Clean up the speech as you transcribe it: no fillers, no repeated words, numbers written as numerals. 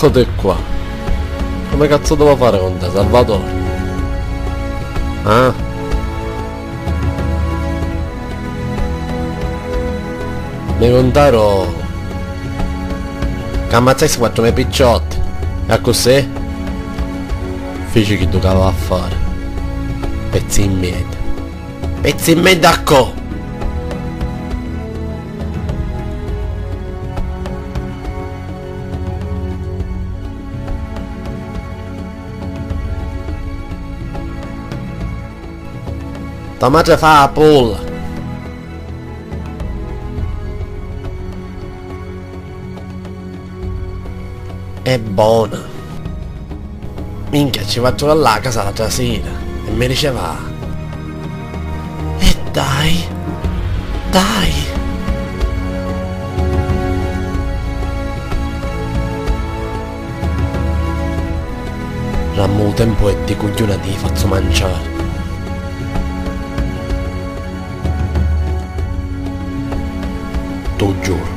Eccoti qua. Come cazzo devo fare con te, Salvatore? Ah? Mi contarono che ammazzassi 4 miei picciotti. E così? Feci che toccava a fare. Pezzi in merda. Pezzi in merda a co! Tua madre fa la polla. È buona. Minchia, ci faccio là a casa l'altra sera e mi diceva: e dai, dai. Rammo tempo e di coglione ti faccio mangiare. Tu giuro.